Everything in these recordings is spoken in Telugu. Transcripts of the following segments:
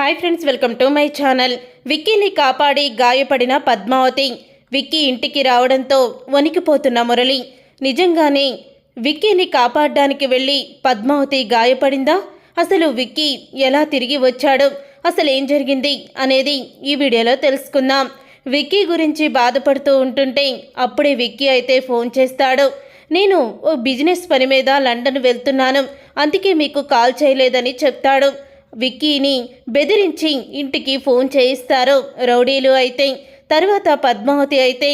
Hi friends, welcome to my channel. విక్కీని కాపాడి గాయపడిన పద్మావతి విక్కీ ఇంటికి రావడంతో వణికిపోతున్న మురళి. నిజంగానే విక్కీని కాపాడడానికి వెళ్ళి పద్మావతి గాయపడిందా? అసలు విక్కీ ఎలా తిరిగి వచ్చాడు, అసలు ఏం జరిగింది అనేది ఈ వీడియోలో తెలుసుకుందాం. విక్కీ గురించి బాధపడుతూ ఉంటుంటే అప్పుడే విక్కీ అయితే ఫోన్ చేస్తాడు. నేను ఓ బిజినెస్ పని మీద లండన్ వెళ్తున్నాను, అందుకే మీకు కాల్ చేయలేదని చెప్తాడు. విక్కీని బెదిరించి ఇంటికి ఫోన్ చేయిస్తారు రౌడీలు అయితే. తర్వాత పద్మావతి అయితే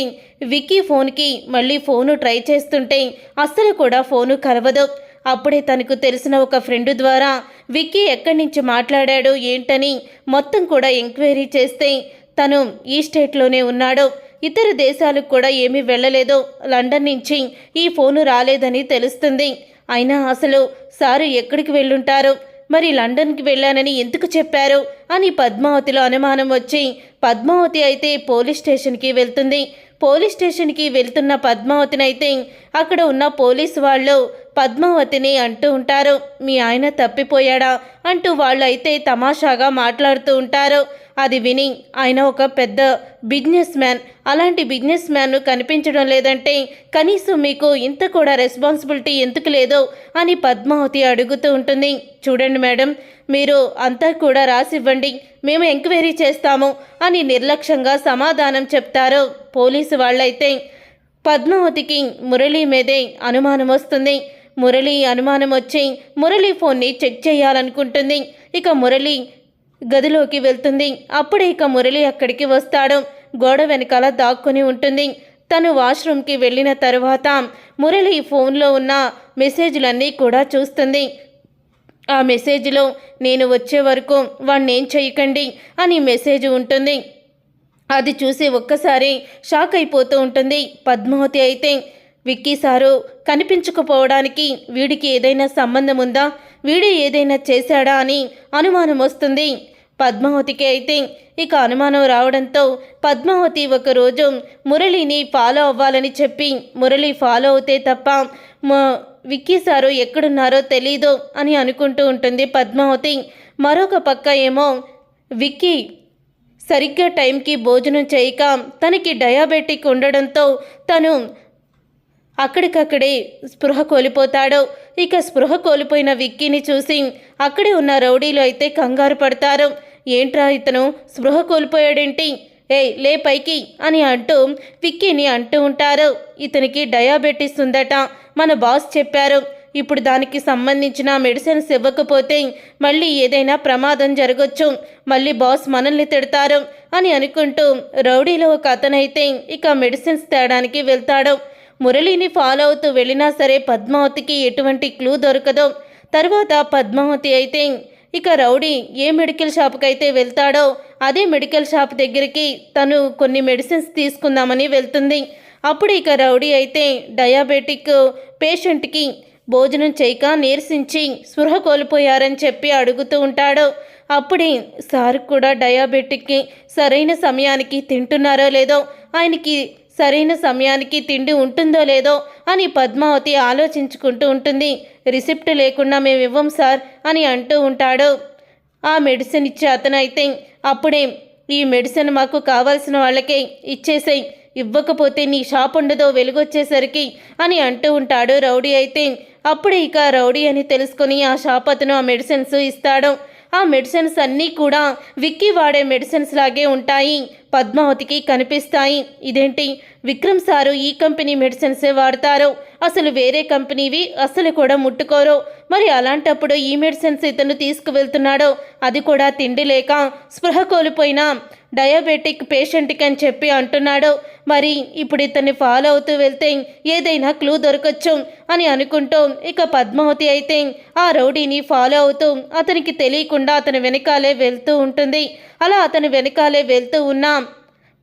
విక్కీ ఫోన్కి మళ్ళీ ఫోను ట్రై చేస్తుంటే అస్సలు కూడా ఫోను కలవదు. అప్పుడే తనకు తెలిసిన ఒక ఫ్రెండ్ ద్వారా విక్కీ ఎక్కడి నుంచి మాట్లాడాడు ఏంటని మొత్తం కూడా ఎంక్వైరీ చేస్తే తను ఈ స్టేట్లోనే ఉన్నాడు, ఇతర దేశాలకు కూడా ఏమీ వెళ్ళలేదు, లండన్ నుంచి ఈ ఫోను రాలేదని తెలుస్తుంది. అయినా అసలు సారు ఎక్కడికి వెళ్ళుంటారు, మరి లండన్కి వెళ్ళానని ఎందుకు చెప్పారు అని పద్మావతిలో అనుమానం వచ్చి పద్మావతి అయితే పోలీస్ స్టేషన్కి వెళ్తుంది. పోలీస్ స్టేషన్కి వెళ్తున్న పద్మావతిని అయితే అక్కడ ఉన్న పోలీసు వాళ్ళు పద్మావతిని అంటూ ఉంటారు, మీ ఆయన తప్పిపోయాడా అంటూ వాళ్ళు అయితే తమాషాగా మాట్లాడుతూ ఉంటారు. అది విని ఆయన ఒక పెద్ద బిజినెస్ మ్యాన్, అలాంటి బిజినెస్ మ్యాన్ కనిపించడం లేదంటే కనీసం మీకు ఇంత కూడా రెస్పాన్సిబిలిటీ ఎందుకు లేదో అని పద్మావతి అడుగుతూ ఉంటుంది. చూడండి మేడం, మీరు అంతా కూడా రాసివ్వండి, మేము ఎంక్వైరీ చేస్తాము అని నిర్లక్ష్యంగా సమాధానం చెప్తారు పోలీసు వాళ్ళైతే. పద్మావతికి మురళి మీదే అనుమానం వస్తుంది. మురళి అనుమానం వచ్చి మురళి ఫోన్ని చెక్ చేయాలనుకుంటుంది. ఇక మురళి గదిలోకి వెళ్తుంది. అప్పుడే ఇక మురళి అక్కడికి వస్తాడు. గోడ వెనకాల దాక్కుని ఉంటుంది. తను వాష్రూమ్కి వెళ్ళిన తరువాత మురళి ఫోన్లో ఉన్న మెసేజ్లన్నీ కూడా చూస్తుంది. ఆ మెసేజ్లో నేను వచ్చే వరకు వాణ్ణేం చేయకండి అని మెసేజ్ ఉంటుంది. అది చూసి ఒక్కసారి షాక్ అయిపోతూ ఉంటుంది పద్మావతి అయితే. విక్కీ సారు కనిపించకపోవడానికి వీడికి ఏదైనా సంబంధం ఉందా, వీడే ఏదైనా చేశాడా అని అనుమానం వస్తుంది పద్మావతికి అయితే. ఇక అనుమానం రావడంతో పద్మావతి ఒకరోజు మురళిని ఫాలో అవ్వాలని చెప్పి మురళి ఫాలో అవుతే తప్ప విక్కీ సారు ఎక్కడున్నారో తెలీదు అని అనుకుంటూ ఉంటుంది పద్మావతి. మరొక పక్క ఏమో విక్కీ సరిగ్గా టైంకి భోజనం చేయక తనకి డయాబెటిక్ ఉండడంతో తను అక్కడికక్కడే స్పృహ కోల్పోతాడు. ఇక స్పృహ కోల్పోయిన విక్కీని చూసి అక్కడే ఉన్న రౌడీలు అయితే కంగారు పడతారు. ఏంట్రా ఇతను స్పృహ కోల్పోయాడేంటి, లే పైకి అని అంటూ విక్కీని అంటూ ఉంటారు. ఇతనికి డయాబెటీస్ ఉందట, మన బాస్ చెప్పారు, ఇప్పుడు దానికి సంబంధించిన మెడిసిన్స్ ఇవ్వకపోతే మళ్ళీ ఏదైనా ప్రమాదం జరగచ్చు, మళ్ళీ బాస్ మనల్ని తిడతారు అని అనుకుంటూ రౌడీలో ఒక అతనైతే ఇక మెడిసిన్స్ తేడానికి వెళ్తాడు. మురళిని ఫాలో అవుతూ వెళ్ళినా సరే పద్మావతికి ఎటువంటి క్లూ దొరకదు. తర్వాత పద్మావతి అయితే ఇక రౌడీ ఏ మెడికల్ షాప్కి అయితే వెళ్తాడో అదే మెడికల్ షాప్ దగ్గరికి తను కొన్ని మెడిసిన్స్ తీసుకుందామని వెళ్తుంది. అప్పుడు ఇక రౌడీ అయితే డయాబెటిక్ పేషెంట్కి భోజనం చేయక నీరసించి స్పృహ కోల్పోయారని చెప్పి అడుగుతూ ఉంటాడు. అప్పుడే సార్ కూడా డయాబెటిక్కి సరైన సమయానికి తింటున్నారో లేదో, ఆయనకి సరైన సమయానికి తిండి ఉంటుందో లేదో అని పద్మావతి ఆలోచించుకుంటూ ఉంటుంది. రిసిప్ట్ లేకుండా మేము ఇవ్వం సార్ అని అంటూ ఉంటాడు. ఆ మెడిసిన్ ఇచ్చే అతనైతే అప్పుడే ఈ మెడిసిన్ మాకు కావాల్సిన వాళ్ళకే ఇచ్చేసేయి, ఇవ్వకపోతే నీ షాప్ ఉండదో వెలుగొచ్చేసరికి అని అంటూ ఉంటాడు రౌడీ అయితే. అప్పుడే ఇక రౌడీ అని తెలుసుకొని ఆ షాప్ అతను ఆ మెడిసిన్స్ ఇస్తాడు. ఆ మెడిసిన్స్ అన్నీ కూడా విక్కీ వాడే మెడిసిన్స్ లాగే ఉంటాయి, పద్మావతికి కనిపిస్తాయి. ఇదేంటి, విక్రమ్ సారు ఈ కంపెనీ మెడిసిన్సే వాడతారు, అసలు వేరే కంపెనీవి అసలు కూడా ముట్టుకోరు, మరి అలాంటప్పుడు ఈ మెడిసిన్స్ ఇతను తీసుకువెళ్తున్నాడో అది కూడా తిండి లేక స్పృహ కోల్పోయిన డయాబెటిక్ పేషెంట్కి అని చెప్పి అంటున్నాడు. మరి ఇప్పుడు ఇతన్ని ఫాలో అవుతూ వెళ్తే ఏదైనా క్లూ దొరకచ్చు అని అనుకుంటూ ఇక పద్మావతి అయితే ఆ రౌడీని ఫాలో అవుతూ అతనికి తెలియకుండా అతని వెనకాలే వెళ్తూ ఉంటుంది. అలా అతని వెనకాలే వెళ్తూ ఉన్న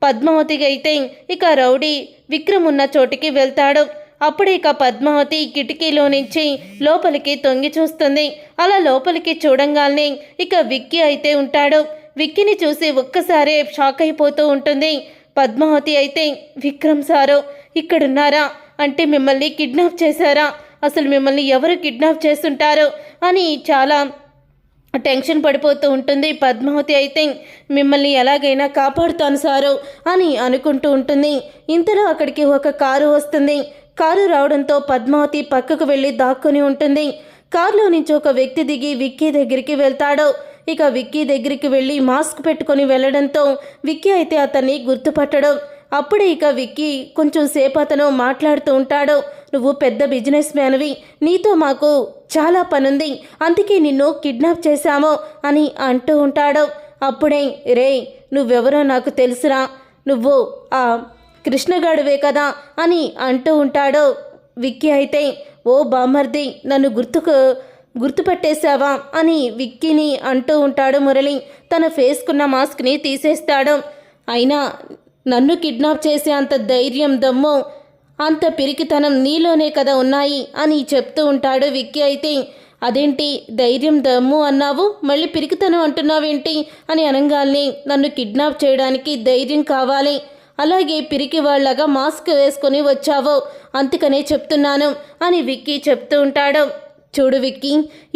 పద్మావతికి అయితే ఇక రౌడీ విక్రమ్ ఉన్న చోటికి వెళ్తాడు. అప్పుడు ఇక పద్మావతి కిటికీలో నుంచి లోపలికి తొంగి చూస్తుంది. అలా లోపలికి చూడంగానే ఇక విక్కీ అయితే ఉంటాడు. విక్కీని చూసి ఒక్కసారే షాక్ అయిపోతూ ఉంటుంది పద్మావతి అయితే. విక్రమ్ సారు ఇక్కడున్నారా, అంటే మిమ్మల్ని కిడ్నాప్ చేశారా, అసలు మిమ్మల్ని ఎవరు కిడ్నాప్ చేస్తుంటారో అని చాలా టెన్షన్ పడిపోతూ ఉంటుంది. పద్మావతి అయితే మిమ్మల్ని ఎలాగైనా కాపాడుతాను సారు అని అనుకుంటూ ఉంటుంది. ఇంతలో అక్కడికి ఒక కారు వస్తుంది. కారు రావడంతో పద్మావతి పక్కకు వెళ్ళి దాక్కుని ఉంటుంది. కారులో నుంచి ఒక వ్యక్తి దిగి విక్కీ దగ్గరికి వెళ్తాడు. ఇక విక్కీ దగ్గరికి వెళ్ళి మాస్క్ పెట్టుకొని వెళ్ళడంతో విక్కీ అయితే అతన్ని గుర్తుపట్టడు. అప్పుడే ఇక విక్కీ కొంచెం సేపు అతను మాట్లాడుతూ ఉంటాడు. నువ్వు పెద్ద బిజినెస్ మ్యాన్వి, నీతో మాకు చాలా పనుంది, అందుకే నిన్ను కిడ్నాప్ చేశాము అని అంటూ ఉంటాడు. అప్పుడే రే నువ్వెవరో నాకు తెలుసురా, నువ్వు ఆ కృష్ణగాడివే కదా అని అంటూ ఉంటాడు. విక్కీ అయితే ఓ బామర్ది నన్ను గుర్తుపట్టేశావా అని విక్కీని అంటూ ఉంటాడు. మురళి తన ఫేస్కున్న మాస్క్ని తీసేస్తాడు. అయినా నన్ను కిడ్నాప్ చేసే అంత ధైర్యం దమ్ము అంత పిరికితనం నీలోనే కదా ఉన్నాయి అని చెప్తూ ఉంటాడు. విక్కీ అయితే అదేంటి ధైర్యం దమ్ము అన్నావు, మళ్ళీ పిరికితనం అంటున్నావేంటి అని అనగానే నన్ను కిడ్నాప్ చేయడానికి ధైర్యం కావాలి, అలాగే పిరికి వాళ్ళగా మాస్క్ వేసుకొని వచ్చావు, అందుకనే చెప్తున్నాను అని విక్కీ చెప్తూ ఉంటాడు. చూడు విక్కీ,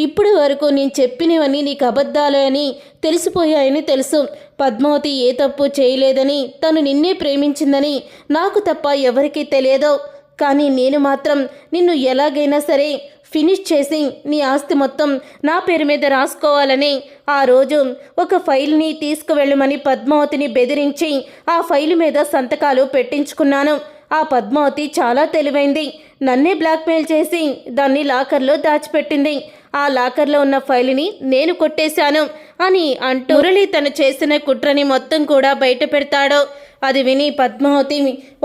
ఇప్పుడు వరకు నేను చెప్పినవన్నీ నీకు అబద్ధాలు అని తెలిసిపోయాయని తెలుసు. పద్మావతి ఏ తప్పు చేయలేదని, తను నిన్నే ప్రేమించిందని నాకు తప్ప ఎవరికీ తెలియదు. కానీ నేను మాత్రం నిన్ను ఎలాగైనా సరే ఫినిష్ చేసి నీ ఆస్తి మొత్తం నా పేరు మీద రాసుకోవాలని ఆ రోజు ఒక ఫైల్ని తీసుకువెళ్ళమని పద్మావతిని బెదిరించి ఆ ఫైలు మీద సంతకాలు పెట్టించుకున్నాను. ఆ పద్మావతి చాలా తెలివైంది, నన్నే బ్లాక్మెయిల్ చేసి దాన్ని లాకర్లో దాచిపెట్టింది. ఆ లాకర్లో ఉన్న ఫైల్ని నేను కొట్టేశాను అని అంటూ మురళి తను చేసిన కుట్రని మొత్తం కూడా బయట పెడతాడు. అది విని పద్మావతి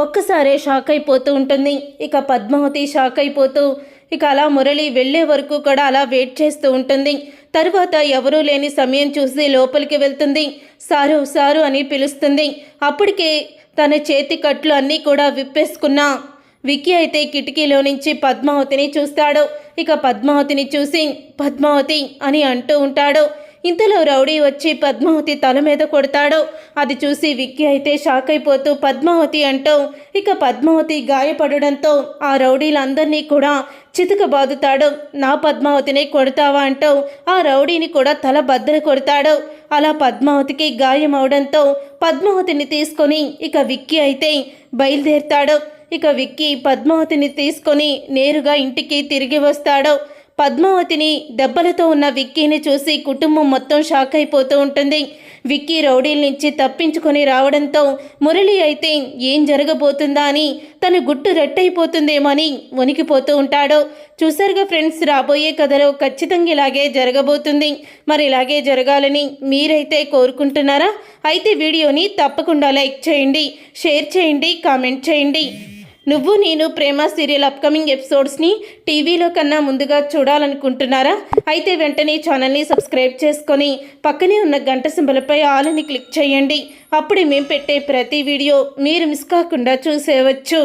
ఒక్కసారే షాక్ అయిపోతూ ఉంటుంది. ఇక పద్మావతి షాక్ అయిపోతూ ఇక అలా మురళి వెళ్ళే వరకు కూడా అలా వెయిట్ చేస్తూ ఉంటుంది. తరువాత ఎవరూ లేని సమయం చూసి లోపలికి వెళ్తుంది. సారు సారు అని పిలుస్తుంది. అప్పటికే తన చేతి కట్లు అన్నీ కూడా విప్పేసుకున్న విక్కీ అయితే కిటికీలో నుంచి పద్మావతిని చూస్తాడు. ఇక పద్మావతిని చూసి పద్మావతి అని అంటూ ఉంటాడు. ఇంతలో రౌడీ వచ్చి పద్మావతి తల మీద కొడతాడు. అది చూసి విక్కీ అయితే షాక్ అయిపోతూ పద్మావతి అంటూ ఇక పద్మావతి గాయపడడంతో ఆ రౌడీలందరినీ కూడా చితకబాదుతాడు. నా పద్మావతిని కొడతావా అంటూ ఆ రౌడీని కూడా తల బద్దలు కొడతాడు. అలా పద్మావతికి గాయం అవడంతో పద్మావతిని తీసుకొని ఇక విక్కీ అయితే బయలుదేరుతాడు. ఇక విక్కీ పద్మావతిని తీసుకొని నేరుగా ఇంటికి తిరిగి వస్తాడు. పద్మావతిని దెబ్బలతో ఉన్న విక్కీని చూసి కుటుంబం మొత్తం షాక్ అయిపోతూ ఉంటుంది. విక్కీ రౌడీల నుంచి తప్పించుకొని రావడంతో మురళి అయితే ఏం జరగబోతుందా అని తన గుట్టు రెట్టయిపోతుందేమో అని వణికిపోతూ ఉంటాడు. చూసారుగా ఫ్రెండ్స్, రాబోయే కథలో ఖచ్చితంగా ఇలాగే జరగబోతుంది. మరి ఇలాగే జరగాలని మీరైతే కోరుకుంటున్నారా? అయితే వీడియోని తప్పకుండా లైక్ చేయండి, షేర్ చేయండి, కామెంట్ చేయండి. నువ్వు నేను ప్రేమ సీరియల్ అప్కమింగ్ ఎపిసోడ్స్ని టీవీలో కన్నా ముందుగా చూడాలనుకుంటున్నారా? అయితే వెంటనే ఛానల్ని సబ్స్క్రైబ్ చేసుకొని పక్కనే ఉన్న గంట సింబల్పై ఆల్ అని క్లిక్ చేయండి. అప్పుడే మేము పెట్టే ప్రతి వీడియో మీరు మిస్ కాకుండా చూసేయవచ్చు.